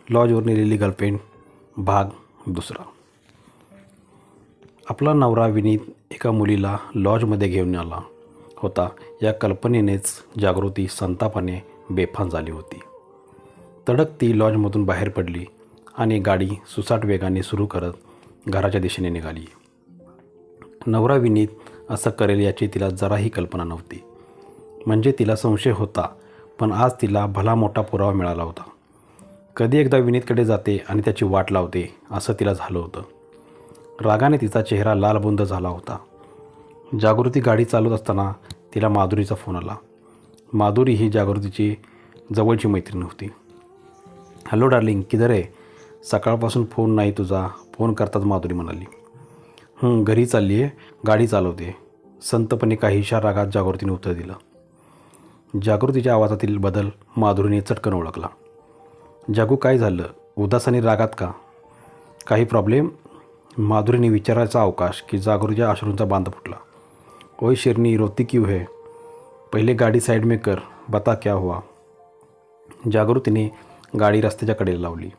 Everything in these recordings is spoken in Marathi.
लॉजवर नेलेली गर्लफ्रेंड भाग 2. आपला नवरा विनीत एका मुलीला लॉजमध्ये घेऊन आला होता या कल्पनेनेच जागृती संतापाने बेभान झाली होती. तडक ती लॉजमधून बाहेर पडली आणि गाडी सुसाट वेगाने सुरू करत घराच्या दिशेने निघाली. नवरा विनीत असं करेल याची तिला जराही कल्पना नव्हती. म्हणजे तिला संशय होता, पण आज तिला भला मोठा पुरावा मिळाला होता. कधी एकदा विनीतकडे जाते आणि त्याची वाट लावते असं तिला झालं होतं. रागाने तिचा चेहरा लालबुंद झाला होता. जागृती गाडी चालवत असताना तिला माधुरीचा फोन आला. माधुरी ही जागृतीची जवळची मैत्रीण होती. हॅलो डार्लिंग, किधर आहे? सकाळपासून फोन नाही तुझा. फोन करताच माधुरी म्हणाली, घरी चालली आहे, गाडी चालवते. संतपणे काहीशा रागात जागृतीने उत्तर दिलं. जागृतीच्या आवाजातील बदल माधुरीने चटकन ओळखला. जागू, काय झालं? उदास आणि रागात का? काही प्रॉब्लेम? माधुरीने विचारायचा अवकाश की जागृतीच्या अश्रूंचा बांध फुटला. ओय शेरनी, रोती क्यों है? पहिले गाडी साईड में कर, बता क्या हुआ? जागृतीने गाडी रस्त्याच्या कडेला लावली.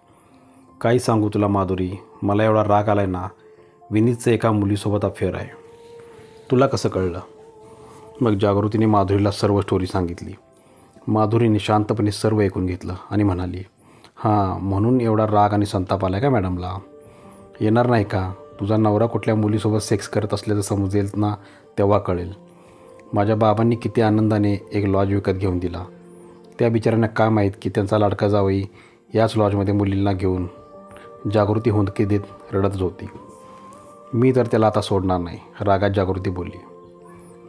काही सांगू तुला माधुरी, मला एवढा राग आलाय ना. विनीतचं एका मुलीसोबत अफेअर आहे. तुला कसं कळलं? मग जागृतीने माधुरीला सर्व स्टोरी सांगितली. माधुरीने शांतपणे सर्व ऐकून घेतलं आणि म्हणाली, म्हणून एवढा राग आणि संताप आला का मॅडमला? येणार नाही का? तुझा नवरा कुठल्या मुलीसोबत सेक्स करत असल्याचं समजेल ना, तेव्हा कळेल. माझ्या बाबांनी किती आनंदाने एक लॉज विकत घेऊन दिला. त्या बिचाऱ्यांना काय माहीत की त्यांचा लाडका जावई याच लॉजमध्ये मुलींना घेऊन. जागृती हुंदके देत रडतच होती. मी तर त्याला आता सोडणार नाही, रागात जागृती बोलली.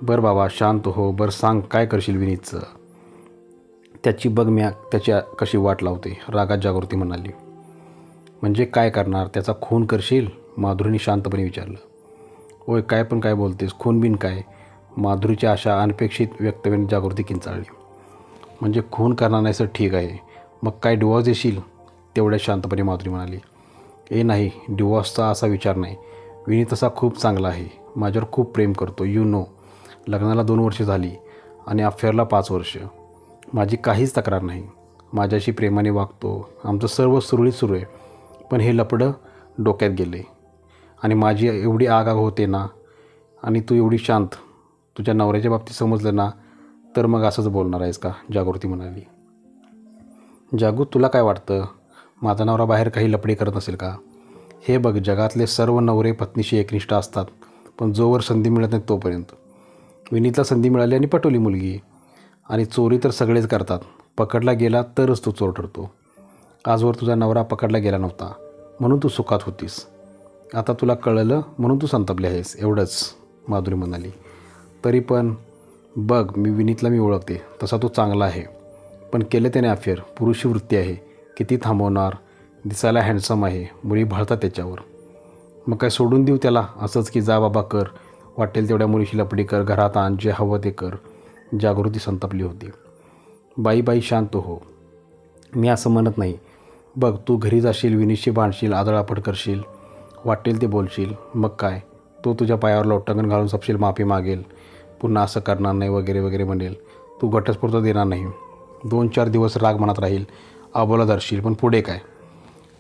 बरं बाबा, शांत हो. बरं सांग, काय करशील विनीतचं? त्याची बघ, मी त्याची कशी वाट लावते, रागात जागृती म्हणाली. म्हणजे काय करणार? त्याचा खून करशील? माधुरीने शांतपणे विचारलं. ओय, काय बोलतेस? खून बिन काय? माधुरीच्या अशा अनपेक्षित वक्तव्याने जागृती किंचाळली. म्हणजे खून करणार नाही सर, ठीक आहे. मग काय डिवॉर्स देशील? तेवढ्या शांतपणे माधुरी म्हणाली. नाही, डिवॉर्सचा असा विचार नाही. विनीत तसा खूप चांगला आहे. माझ्यावर खूप प्रेम करतो. You know. लग्नाला 2 वर्षे झाली आणि अफेअरला 5 वर्ष. माझी काहीच तक्रार नाही. माझ्याशी प्रेमाने वागतो. आमचं सर्व सुरळीत सुरू आहे. पण हे लपडं डोक्यात गेले आणि माझी एवढी आग होते ना. आणि तू एवढी शांत. तुझ्या नवऱ्याच्या बाबतीत समजलं ना तर मग असंच बोलणार आहेस का? जागृती म्हणाली. जागू, तुला काय वाटतं? माझा नवरा बाहेर काही लपडे करत असेल का? हे बघ, जगातले सर्व नवरे पत्नीशी एकनिष्ठ असतात, पण जोवर संधी मिळत नाही तोपर्यंत. विनीतला संधी मिळाली आणि पटवली मुलगी. आणि चोरी तर सगळेच करतात. पकडला गेला तरच तू चोर ठरतो. आजवर तुझा नवरा पकडला गेला नव्हता म्हणून तू सुखात होतीस. आता तुला कळलं म्हणून तू संतापली आहेस, एवढंच, माधुरी म्हणाली. तरी पण बघ, विनीतला मी ओळखते. तसा तो चांगला आहे, पण केलं त्याने अफेअर. पुरुषी वृत्ती आहे. किती थांबवणार? दिसायला हँडसम आहे. मुली भाळतात त्याच्यावर. मग काय सोडून देऊ त्याला असंच की जा बाबा कर, वाटेल तेवढ्या मुलीशी लपडी कर, घरात आण, जे हवं ते कर? जागृती संतापली होती. बाई शांत हो. मी असं म्हणत नाही. बघ, तू घरी जाशील, विनीतशी भांडशील, आदळापट करशील, वाटेल ते बोलशील. मग काय, तो तुझ्या पायावर लोटंगण घालून सपशील माफी मागेल, पुन्हा असं करणार नाही वगैरे वगैरे म्हणेल. तू घटस्फोट देणार नाही. 2-4 दिवस राग मनात राहील, अबोला धरशील, पण पुढे काय?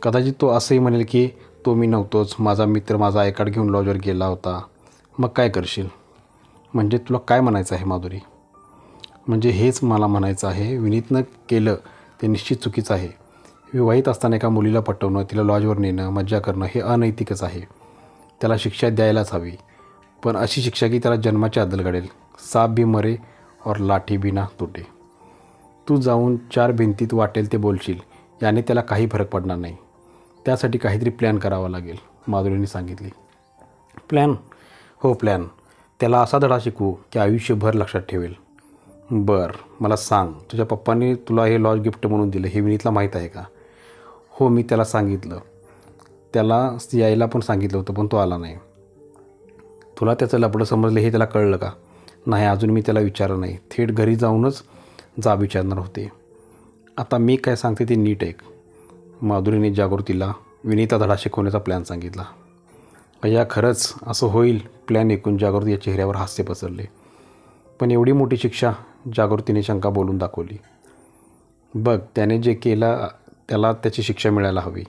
कदाचित तो असंही म्हणेल की तो मी नव्हतोच, माझा मित्र माझा आय कार्ड घेऊन लॉजवर गेला होता. मग काय करशील? म्हणजे तुला काय म्हणायचं आहे माधुरी? म्हणजे हेच मला म्हणायचं आहे. विनीतनं केलं ते निश्चित चुकीचं आहे. विवाहित असताना एका मुलीला पटवणं, तिला लॉजवर नेणं, मज्जा करणं हे अनैतिकच आहे. त्याला शिक्षा द्यायलाच हवी, पण अशी शिक्षा की त्याला जन्माची अद्दल घडेल. साप भी मरे और लाठी भी ना तुटे. तू जाऊन 4 भिंतीत वाटेल ते बोलशील, याने त्याला काही फरक पडणार नाही. त्यासाठी काहीतरी प्लॅन करावा लागेल, माधुरीने सांगितली. प्लॅन? हो, प्लॅन. त्याला असा धडा शिकवू की आयुष्यभर लक्षात ठेवेल. बरं, मला सांग, तुझ्या पप्पांनी तुला हे लॉज गिफ्ट म्हणून दिलं हे विनीतला माहीत आहे का? हो, मी त्याला सांगितलं. त्याला यायला पण सांगितलं होतं, पण तो आला नाही. तुला त्याचं लपडं समजलं हे त्याला कळलं का? नाही, अजून मी त्याला विचारलं नाही. थेट घरी जाऊनच विचारणार होते. आता मी काय सांगते ते नीट ऐक. माधुरीने जागृतीला विनीतला धडा शिकवण्याचा प्लॅन सांगितला. अय्या, खरंच असं होईल? प्लॅन ऐकून जागृतीच्या चेहऱ्यावर हास्य पसरले. पण एवढी मोठी शिक्षा? जागृतीने शंका बोलून दाखवली. बघ, त्याने जे केलं त्याला त्याची शिक्षा मिळायला हवी.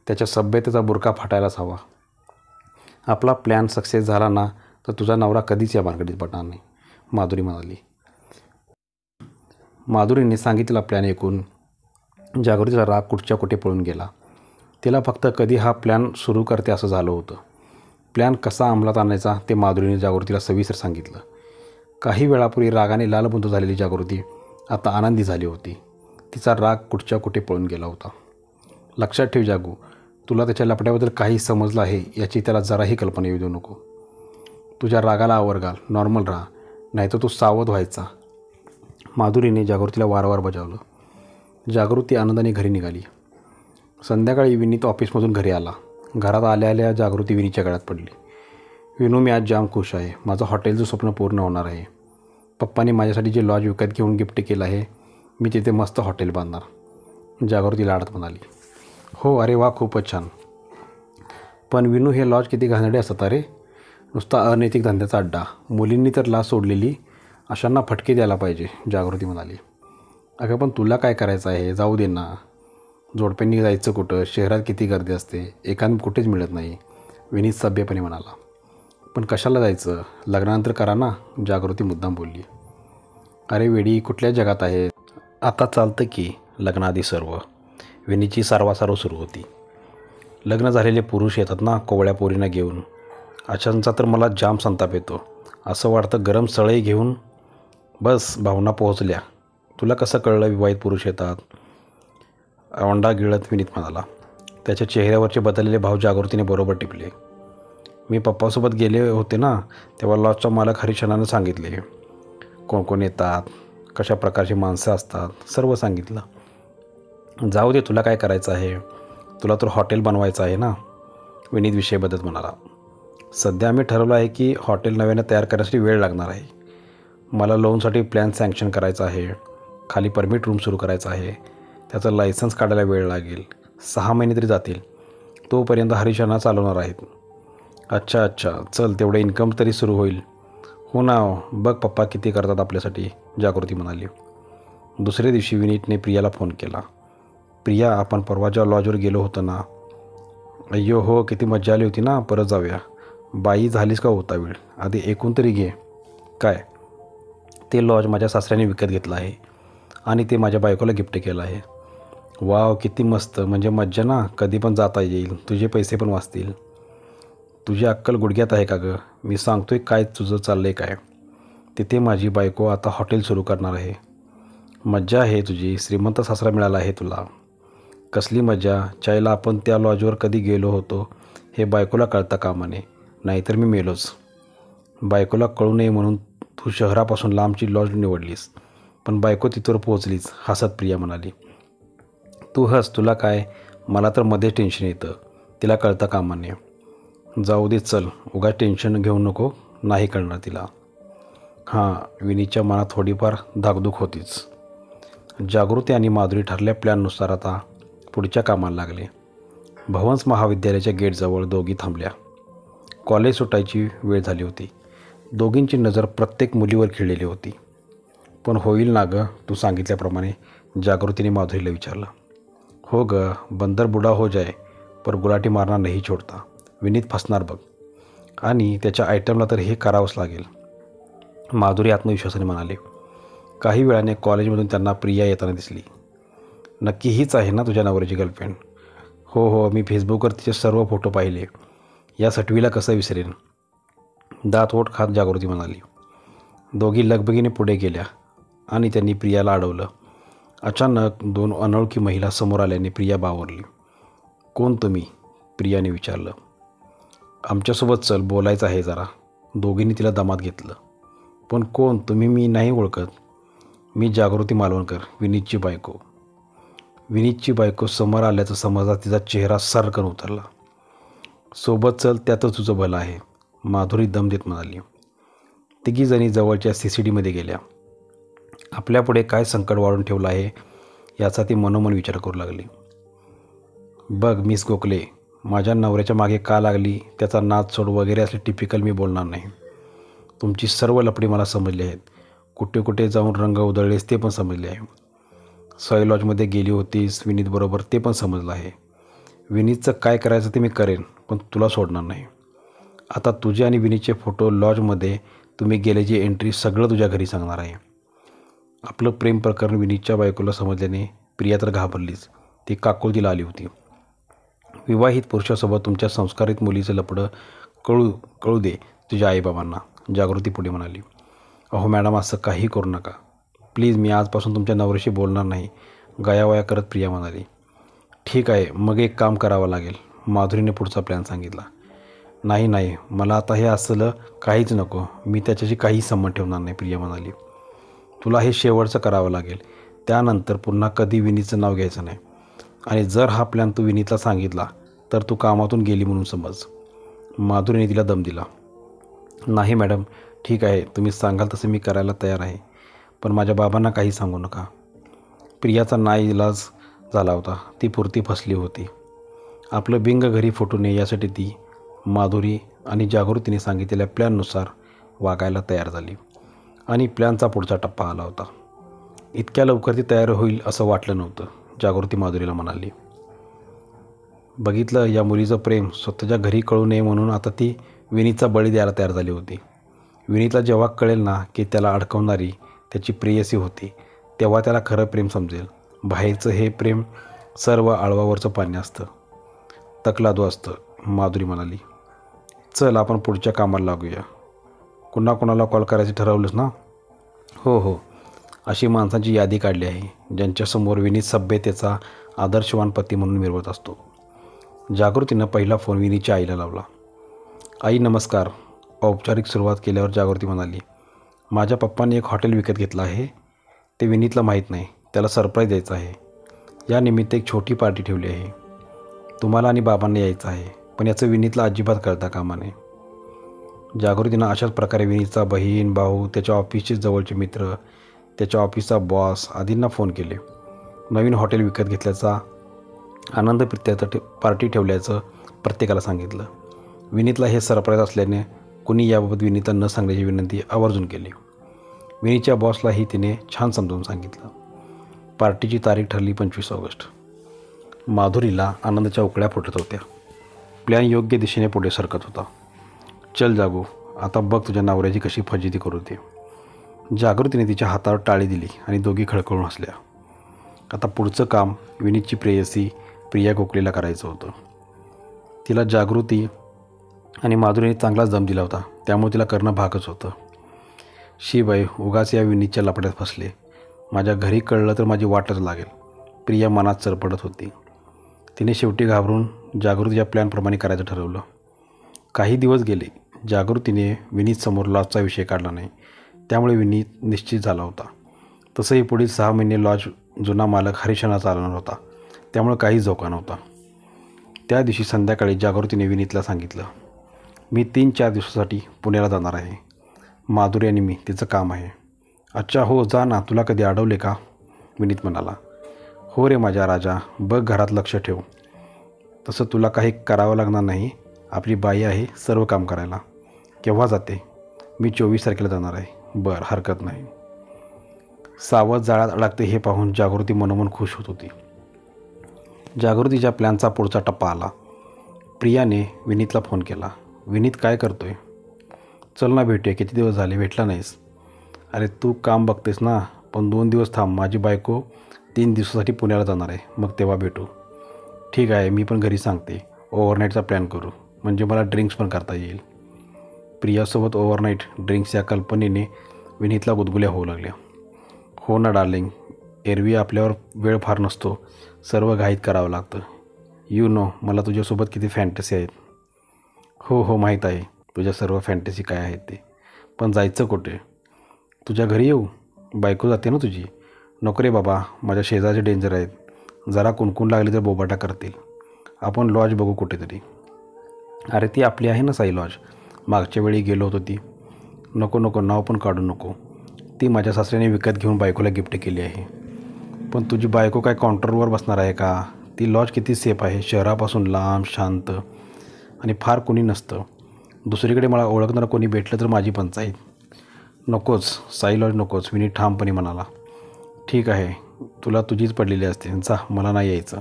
त्याच्या सभ्यतेचा बुरखा फाटायलाच हवा. आपला प्लॅन सक्सेस झाला ना तर तुझा नवरा कधीच या भानगडीत पडणार नाही, माधुरी म्हणाली. माधुरीने सांगितलेला प्लॅन ऐकून जागृतीचा राग कुठच्या कुठे पळून गेला. तिला फक्त कधी हा प्लॅन सुरू करते असं झालं होतं. प्लॅन कसा अंमलात आणायचा ते माधुरीने जागृतीला सविस्तर सांगितलं. काही वेळापूर्वी रागाने लालबुंद झालेली जागृती आता आनंदी झाली होती. तिचा राग कुठच्या कुठे पळून गेला होता. लक्षात ठेव जागू, तुला त्याच्या लपड्याबद्दल काही समजलं आहे याची त्याला जराही कल्पना येऊ देऊ नको. तुझ्या रागाला आवर घाल, नॉर्मल राहा, नाहीतर तू सावध व्हायचा, माधुरीने जागृतीला वारंवार बजावलं. जागृती आनंदाने घरी निघाली. संध्याकाळी विनीत ऑफिसमधून घरी आला. घरात आल्या आल्या जागृती विनीच्या गळ्यात पडली. विनू, मी आज जाम खुश आहे. माझं हॉटेलचं स्वप्न पूर्ण होणार आहे. पप्पाने माझ्यासाठी जे लॉज विकत घेऊन गिफ्ट केलं आहे, मी तिथे मस्त हॉटेल बांधणार, जागृती लाडत म्हणाली. हो, अरे वा, खूपच छान. पण विनू, हे लॉज किती घाणेरडे असतात अरे. नुसता अनैतिक धंद्याचा अड्डा. मुलींनी तर लाच सोडलेली, अशांना फटके द्यायला पाहिजे, जागृती म्हणाली. अगं पण तुला काय करायचं आहे, जाऊ दे ना. जोडप्यांनी जायचं कुठं, शहरात किती गर्दी असते, एकांत कुठेच मिळत नाही, विनीत सभ्यपणे म्हणाला. पण कशाला जायचं, लग्नानंतर करा ना, जागृती मुद्दाम बोलली. अरे वेडी, कुठल्या जगात आहे, आता चालतं की लग्नाआधी सर्व, विनीची सारवासारव सुरू होती. लग्न झालेले पुरुष येतात ना कोवळ्या पोरींना घेऊन, अशांचा तर मला जाम संताप येतो. असं वाटतं गरम सळई घेऊन बस भावना पोहोचल्या. तुला कसं कळलं विवाहित पुरुष येतात, औंढा गिळत विनीत म्हणाला. त्याच्या चेहऱ्यावरचे बदललेले भाव जागृतीने बरोबर टिपले. मी पप्पासोबत गेले होते ना, तेव्हा लॉजचा मालक हरिशनानं सांगितले कोण कोण येतात, कशा प्रकारची माणसं असतात, सर्व सांगितलं. जाऊ दे, तुला काय करायचं आहे, तुला तर हॉटेल बनवायचं आहे ना, विनीत विषय बदलत म्हणाला. सध्या आम्ही ठरवलं आहे की हॉटेल नव्यानं तयार करण्यासाठी वेळ लागणार आहे. मला लोनसाठी प्लॅन सँक्शन करायचा आहे, खाली परमिट रूम सुरू करायचा आहे, त्याचं लायसन्स काढायला वेळ लागेल, 6 महिने तरी जातील. तोपर्यंत हरिशना चालवणार आहेत. अच्छा, चल, तेवढं इन्कम तरी सुरू होईल. हो ना, बघ पप्पा किती करतात आपल्यासाठी, जागृती म्हणाली. दुसऱ्या दिवशी विनीतने प्रियाला फोन केला. प्रिया, आपण परवा ज्या लॉजवर गेलो होतो ना, अय्यो हो, किती मजा आली होती ना, परत जाऊया. बाई झालीस का होता वेळ, आधी ऐकून तरी घे. काय? ते लॉज माझ्या सासऱ्याने विकत घेतलं आहे आणि ते माझ्या बायकोला गिफ्ट केलं आहे. वाव, किती मस्त, म्हणजे मज्जा ना, कधी पण जाता येईल, तुझे पैसे पण वाचतील. तुझी अक्कल गुडघ्यात आहे का गं? मी सांगतोय काय तुझं चाललं आहे काय. तिथे माझी बायको आता हॉटेल सुरू करणार आहे. मज्जा आहे तुझी, श्रीमंत सासरा मिळाला आहे तुला. कसली मजा, चायला आपण त्या लॉजवर कधी गेलो होतो हे बायकोला कळता कामा नये, नाहीतर मी मेलोच. बायकोला कळू नये म्हणून तू शहरापासून लांबची लॉज निवडलीस, पण बायको तिथवर पोहोचलीच, हसत प्रिया म्हणाली. तू हस, तुला काय, मला तर मध्येच टेन्शन येतं, तिला कळता कामा नये. जाऊ दे, चल, उगाच टेन्शन घेऊ नको, नाही कळणार तिला. हां, विनीच्या मनात थोडीफार धाकधूक होतीच. जागृती आणि माधुरी ठरल्या प्लॅननुसार आता पुढच्या कामाला लागले. भवन्स महाविद्यालयाच्या गेटजवळ दोघी थांबल्या. कॉलेज सुटायची वेळ झाली होती. दोघींची नजर प्रत्येक मुलीवर खिळलेली होती. पण होईल ना गं तू सांगितल्याप्रमाणे, जागृतीने माधुरीला विचारलं. हो ग, बंदर बुडा हो जाए पर गुलाटी मारना नाही छोडता, विनीत फसणार बघ, आणि त्याच्या आयटमला तर हे करावंच लागेल, माधुरी आत्मविश्वासाने म्हणाले. काही वेळाने कॉलेजमधून त्यांना प्रिया येताना दिसली. नक्की हीच आहे ना तुझ्या नवऱ्याची गर्लफ्रेंड? हो, मी फेसबुकवर तिचे सर्व फोटो पाहिले, या सटवीला कसं विसरेन, दात ओठ खात जागृती म्हणाली. दोघी लगबगीने पुढे गेल्या आणि त्यांनी प्रियाला अडवलं. अचानक 2 अनोळखी महिला समोर आल्याने प्रिया बावरली. कोण तुम्ही? प्रियाने विचारलं. आमच्यासोबत चल, बोलायचं आहे जरा, दोघींनी तिला दमात घेतलं. पण कोण तुम्ही? मी नाही ओळखत. मी जागृती मालवणकर, विनीतची बायको. विनीतची बायको समोर आल्याचं समजता तिचा चेहरा सर्रकन उतरला. सोबत चल, त्यातच तुझं भलं आहे, माधुरी दम देत म्हणाली. तिघीजणी जवळच्या CCTVमध्ये गेल्या. आपल्यापुढे काय संकट वाढून ठेवलं आहे याचा ती मनोमन विचार करू लागली. बघ मिस गोखले, माझ्या नवऱ्याच्या मागे का लागली त्याचा नाद सोड वगैरे असले टिपिकल मी बोलणार नाही. तुमची सर्व लपडी मला समजली आहेत. कुठे कुठे जाऊन रंग उधळलेस ते पण समजले आहे. साई लॉजमध्ये गेली होतीस विनीतबरोबर ते पण समजलं आहे. विनीतचं काय करायचं ते मी करेन, पण तुला सोडणार नाही. आता तुझे आणि विनीतचे फोटो लॉजमध्ये तुम्ही गेल्याची एंट्री सगळं तुझ्या घरी सांगणार आहे. आपलं प्रेम प्रकरण विनीतच्या बायकोला समजल्याने प्रिया तर घाबरलीच. ती काकुळतीला आली होती. विवाहित पुरुषासोबत तुमच्या संस्कारित मुलीचं लफडं कळू दे तुझ्या आईबाबांना, जागृती पुढे म्हणाली. अहो मॅडम, असं काही करू नका प्लीज. मी आजपासून तुमच्या नवऱ्याशी बोलणार नाही, गयावया करत प्रिया म्हणाली. ठीक आहे, मग एक काम करावं लागेल, माधुरीने पुढचा प्लॅन सांगितला. नाही, मला आता हे असलं काहीच नको. मी त्याच्याशी काही संबंध ठेवणार नाही, प्रिया म्हणाली. तुला हे शेवटचं करावं लागेल. त्यानंतर पुन्हा कधी विनीतचं नाव घ्यायचं नाही. आणि जर हा प्लॅन तू विनीतला सांगितला तर तू कामातून गेली म्हणून समज. माधुरीने तिला दम दिला. नाही मॅडम, ठीक आहे, तुम्ही सांगाल तसं मी करायला तयार आहे, पण माझ्या बाबांना काही सांगू नका. प्रियाचा नाईलाज झाला होता. ती पुरती फसली होती. आपलं बिंग घरी फुटू नये यासाठी ती माधुरी आणि जागृतीने सांगितलेल्या प्लॅननुसार वागायला तयार झाली. आणि प्लॅनचा पुढचा टप्पा आला होता. इतक्या लवकर ती तयार होईल असं वाटलं नव्हतं, जागृती माधुरीला म्हणाली. बघितलं, या मुलीचं प्रेम स्वतःच्या घरी कळू नये म्हणून आता ती विनीतचा बळी द्यायला तयार झाली होती. विनीतला जेव्हा कळेल ना की त्याला अडकवणारी त्याची प्रेयसी होती, तेव्हा त्याला खरं प्रेम समजेल. बाहेरचं हे प्रेम सर्व आळवावरचं पाणी असतं, तकलादू असतं, माधुरी म्हणाली. चल आपण पुढच्या कामाला लागूया. कोणाला कॉल करायचं ठरवलंस ना? हो, अशी माणसांची यादी काढली आहे ज्यांच्यासमोर विनीत सभ्यतेचा आदर्शवान पती म्हणून मिरवत असतो. जागृतीनं पहिला फोन विनीतच्या आईला लावला. आई नमस्कार. औपचारिक सुरुवात केल्यावर जागृती म्हणाली. माझ्या पप्पांनी एक हॉटेल विकत घेतलं आहे. ते विनीतला माहीत नाही. त्याला सरप्राईज द्यायचं आहे. या निमित्त एक छोटी पार्टी ठेवली आहे. तुम्हाला आणि बाबांना यायचं आहे, पण याचं विनीतला अजिबात कळता कामा नये. जागृतीनं अशाच प्रकारे विनीतचा बहीण, भाऊ, त्याच्या ऑफिसचे जवळचे मित्र, त्याच्या ऑफिसचा बॉस आदींना फोन केले. नवीन हॉटेल विकत घेतल्याचा आनंद प्रीत्याचं पार्टी ठेवल्याचं प्रत्येकाला सांगितलं. विनीतला हे सरप्राईज असल्याने कुणी याबाबत विनीतला न सांगण्याची विनंती आवर्जून केली. विनीतच्या बॉसलाही तिने छान समजावून सांगितलं. पार्टीची तारीख ठरली 25 ऑगस्ट. माधुरीला आनंदाच्या उकळ्या फुटत होत्या. प्लॅन योग्य दिशेने पुढे सरकत होता. चल जागू, आता बघ तुझ्या नवऱ्याची कशी फजिती करू दे. जागृतीने तिच्या हातावर टाळी दिली आणि दोघी खळखळून हसल्या. आता पुढचं काम विनीतची प्रेयसी प्रिया गोखलेला करायचं होतं. तिला जागृती आणि माधुरीने चांगलाच दम दिला होता, त्यामुळे तिला करणं भागच होतं. बाई, उगाच या विनीतच्या लफड्यात फसले. माझ्या घरी कळलं तर माझी वाटच लागेल, प्रिया मनात चरपडत होती. तिने शेवटी घाबरून जागृतीच्या प्लॅनप्रमाणे करायचं ठरवलं. काही दिवस गेले. जागृतीने विनीतसमोर लॉजचा विषय काढला नाही, त्यामुळे विनीत निश्चित झाला होता. तसंही पुढील 6 महिने लॉज जुना मालक हरिशना चालवणार होता, त्यामुळे काहीच धोका नव्हता. त्या दिवशी संध्याकाळी जागृतीने विनीतला सांगितलं, मी 3-4 दिवसासाठी पुण्याला जाणार आहे. माधुरी आणि मी, तिचं काम आहे. अच्छा, हो जा ना, तुला कधी अडवले का? विनीत म्हणाला. हो रे माझ्या राजा, बघ घरात लक्ष ठेव. तसं तुला काही करावं लागणार नाही, आपली बाई आहे सर्व काम करायला. केव्हा जाते? मी 24 तारखेला जाणार आहे. बरं, हरकत नाही. सावध जाळ्यात अडकते हे पाहून जागृती मनोमन खुश होत होती. जागृतीच्या प्लॅनचा पुढचा टप्पा आला. प्रियाने विनीतला फोन केला. विनीत काय करतोय? चल ना भेटूया, किती दिवस झाले भेटला नाहीस. अरे तू काम बघतेस ना, पण 2 दिवस थांब, माझी बायको 3 दिवसासाठी पुण्याला जाणार आहे, मग तेव्हा भेटू. ठीक आहे, मी पण घरी सांगते, ओव्हरनाईटचा प्लॅन करू, म्हणजे मला ड्रिंक्स पण करता येईल. प्रियासोबत ओव्हरनाईट ड्रिंक्स या कल्पनेने विनीतला गुदगुल्या होऊ लागल्या. हो ना डार्लिंग, एरवी आपल्यावर वेळ फार नसतो, सर्व घाईत करावं लागतं. यू नो, मला तुझ्यासोबत किती फॅन्टसी आहेत. हो माहीत आहे तुझ्या सर्व फॅन्टसी काय आहेत ते. पण जायचं कुठे? तुझ्या घरी येऊ? बायको जाते ना तुझी. नको रे बाबा, माझ्या शेजारचे डेंजर आहेत, जरा कुणकुण लागली तर बोबाटा करतील. आपण लॉज बघू कुठेतरी. अरे ती आपली आहे ना साई लॉज, मागच्या वेळी गेलो होतो ती. नको, नाव पण काढू नको. ती माझ्या सासऱ्याने विकत घेऊन बायकोला गिफ्ट केली आहे. पण तुझी बायको काय काउंटरवर बसणार आहे का? ती लॉज किती सेफ आहे, शहरापासून लांब, शांत आणि फार कोणी नसतं. दुसरीकडे मला ओळखणारं कोणी भेटलं तर माझी पंचाईत. नकोच, साई लॉज नकोच, विनीत ठामपणे म्हणाला. ठीक आहे, तुला तुझीच पडलेली असते, जा मला नाही यायचं.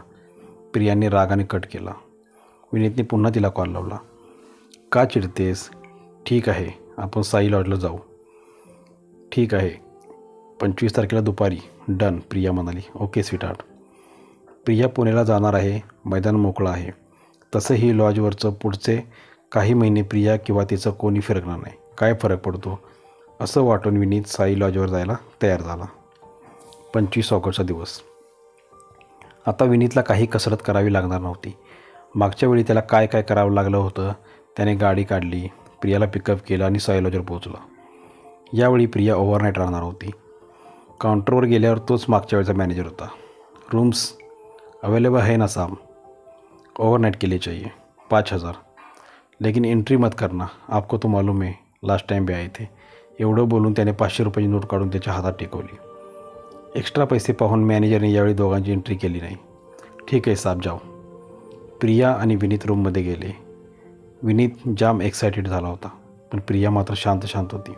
प्रियाने रागाने कट केला. विनीतने पुन्हा तिला कॉल लावला. का चिडतेस? ठीक आहे, आपण साई लॉजला जाऊ. ठीक आहे, 25 तारखेला दुपारी. डन, प्रिया म्हणाली. Okay sweetheart. प्रिया पुण्याला जाणार आहे. मैदान मोकळं आहे. तसंही लॉजवरचं पुढचे काही महिने प्रिया किंवा तिचं कोणी फिरकणार नाही. काय फरक पडतो असं वाटून विनीत साई लॉजवर जायला तयार झाला. 25 ऑगस्टचा दिवस. आता विनीतला काही कसरत करावी लागणार नव्हती. मागच्या वेळी त्याला काय काय करावं लागलं होतं. त्याने गाडी काढली, प्रियाला पिकअप केलं आणि साई लॉजवर पोहोचला. यावेळी प्रिया ओव्हरनाईट राहणार होती. काउंटरवर गेल्यावर तोच मागच्या वेळेचा मॅनेजर होता. रूम्स अवेलेबल है ना साहब? ओवरनाइट के लिए चाहिए, 5,000. लेकिन एंट्री मत करना, आपको तो मालूम है लास्ट टाइम भी आए थे. एवढं बोलून त्याने 500 रुपयाची नोट काढून त्याच्या हातात टेकवली. एक्स्ट्रा पैसे पाहून मॅनेजरने यावेळी दोघांची एंट्री केली नाही. ठीक आहे साहब, जाओ. प्रिया आणि विनीत रूममध्ये गेले. विनीत जाम एक्सायटेड झाला होता, पण प्रिया मात्र शांत होती.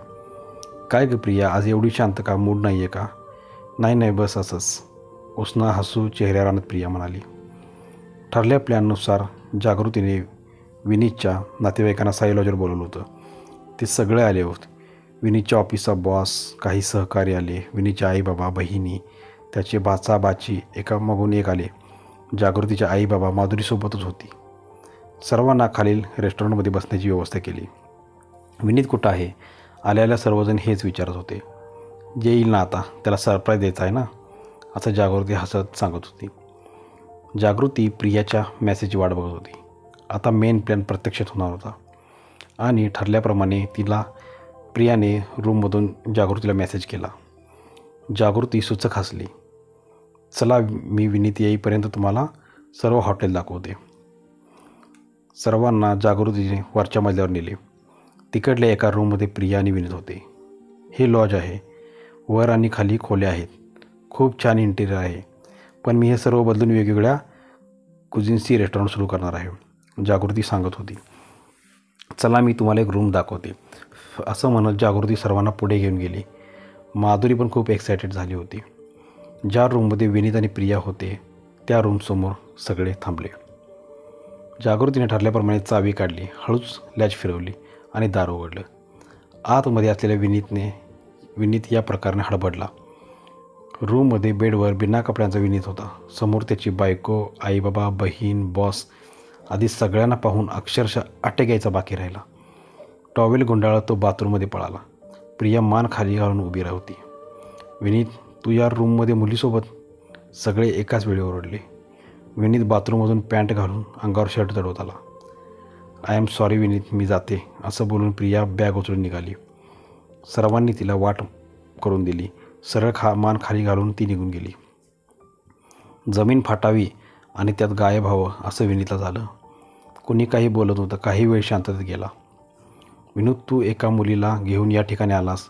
काय ग प्रिया, आज एवढी शांत का? मूड नाही आहे का? नाही, बस असंच. उसना हसू चेहऱ्यावर आणत प्रिया म्हणाली. ठरल्या प्लॅननुसार जागृतीने विनीतच्या नातेवाईकांना साई लॉजवर बोलवलं होतं. ते सगळे आले होते. विनीतच्या ऑफिसचा बॉस, काही सहकारी आले. विनीतचे आई बाबा, बहिणी, त्याचे बाचा बाची एका मागून एक आले. जागृतीच्या आई बाबा माधुरीसोबतच होती. सर्वांना खालील रेस्टॉरंटमध्ये बसण्याची व्यवस्था केली. विनीत कुठं आहे? आल्याला सर्वजण हेच विचारत होते. जे येईल ना आता, त्याला सरप्राईज द्यायचा आहे ना, असं जागृती हसत सांगत होती. जागृती प्रियाच्या मेसेजची वाट बघत होती. आता मेन प्लॅन प्रत्यक्षात होणार होता आणि ठरल्याप्रमाणे प्रियाने रूममधून जागृतीला मेसेज केला. जागृती सुचक हसली. चला, मी विनीत येईपर्यंत तुम्हाला सर्व हॉटेल दाखवते. सर्वांना जागृतीने वरच्या मजल्यावर नेले. तिकडल्या एका रूममध्ये प्रिया आणि विनीत होते. हे लॉज आहे. वर आणि खाली खोल्या आहेत. खूप छान इंटिरियर आहे. पण मी हे सर्व बदलून वेगवेगळ्या कुझिन्सची रेस्टॉरंट सुरू करणार आहे, जागृती सांगत होती. चला, मी तुम्हाला एक रूम दाखवते. असं म्हणत जागृती सर्वांना पुढे घेऊन गेली. माधुरी पण खूप एक्सायटेड झाली होती. ज्या रूममध्ये विनीत आणि प्रिया होते त्या रूमसमोर सगळे थांबले. जागृतीने ठरल्याप्रमाणे चावी काढली, हळूच लॅच फिरवली आणि दार उघडलं. आतमध्ये असलेल्या विनीत या प्रकाराने हडबडला. रूममध्ये बेडवर बिना कपड्यांचा विनीत होता. समोर त्याची बायको, आई बाबा, बहीण, बॉस आधी सगळ्यांना पाहून अक्षरशः अटॅक यायचा बाकी राहिला. टॉवेल गुंडाळत तो बाथरूममध्ये पळाला. प्रिया मान खाली घालून उभी राहती. विनीत, तू या रूममध्ये मुलीसोबत? सगळे एकाच वेळी ओरडले. विनीत बाथरूममधून पॅन्ट घालून अंगावर शर्ट चढवत आला. आय एम सॉरी विनीत, मी जाते, असं बोलून प्रिया बॅग उचलून निघाली. सर्वांनी तिला वाट करून दिली. सरळ मान खाली घालून ती निघून गेली. जमीन फाटावी आणि त्यात गायब व्हावं असं विनीतला झालं. कुणी काही बोलत नव्हतं. काही वेळ शांततेत गेला. विनोद, तू एका मुलीला घेऊन या ठिकाणी आलास,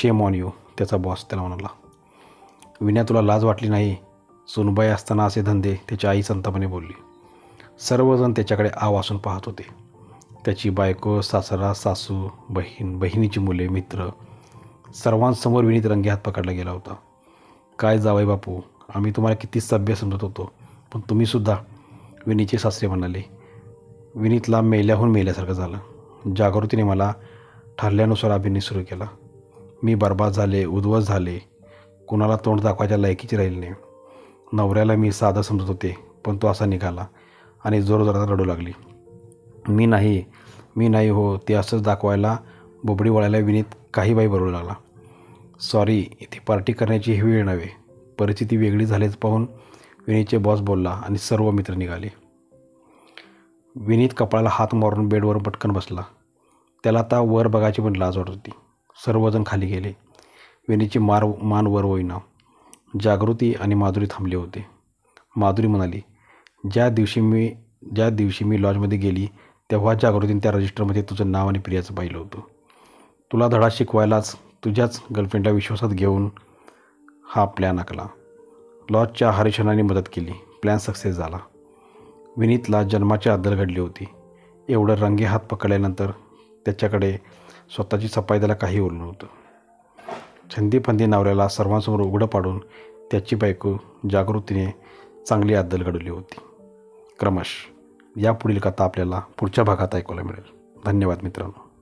शेम ऑन यू, त्याचा बॉस त्याला म्हणाला. विन्या, तुला लाज वाटली नाही? सुनबाई असताना असे धंदे, त्याची आई संतापाने बोलली. सर्वजण त्याच्याकडे आवासून पाहत होते. त्याची बायको, सासरा, सासू, बहिणीची मुले, मित्र, सर्वांसमोर विनीत रंगेहात पकडला गेला होता. काय जावई बापू, आम्ही तुम्हाला किती सभ्य समजत होतो, पण तुम्हीसुद्धा, विनीतचे सासरे म्हणाले. विनीतला मेल्यासारखं झालं. जागृतीने मला ठरल्यानुसार अभिनय सुरू केला. मी बर्बाद झाले, उद्ध्वस्त झाले, कुणाला तोंड दाखवायच्या लायकीची राहिली नाही. नवऱ्याला मी साधं समजत होते, पण तो असा निघाला आणि जोरजोरात रडू लागली. मी नाही हो, ते असंच दाखवायला, बोबडी वळायला विनीत काही बाई बरोबर लागला. सॉरी, इथे पार्टी करण्याची ही वेळ नव्हे. परिस्थिती वेगळी झाल्याचं पाहून विनीतचे बॉस बोलला आणि सर्व मित्र निघाले. विनीत कपाळाला हात मारून बेडवर पटकन बसला. त्याला आता वर बघायची पण लाज वाटत होती. सर्वजण खाली गेले. विनीतची मान वर होईना. जागृती आणि माधुरी थांबले होते. माधुरी म्हणाली, ज्या दिवशी मी लॉजमध्ये गेली तेव्हा जागृतीने त्या रजिस्टरमध्ये तुझं नाव आणि प्रियाचं पाहिलं होतं. तुला धडा शिकवायलाच तुझ्याच गर्लफ्रेंडला विश्वासात घेऊन हा प्लॅन आखला. लॉजच्या हरीशनाने मदत केली. प्लॅन सक्सेस झाला. विनीतला जन्माची अद्दल घडली होती. एवढं रंगेहात पकडल्यानंतर त्याच्याकडे स्वतःची सफाई द्यायला काही उरलं नव्हतं. छंदीफंदी नवऱ्याला सर्वांसमोर उघडं पाडून त्याची बायको जागृतीने चांगली अद्दल घडवली होती. क्रमश यापुढील कथा आपल्याला पुढच्या भागात ऐकायला मिळेल. धन्यवाद मित्रांनो.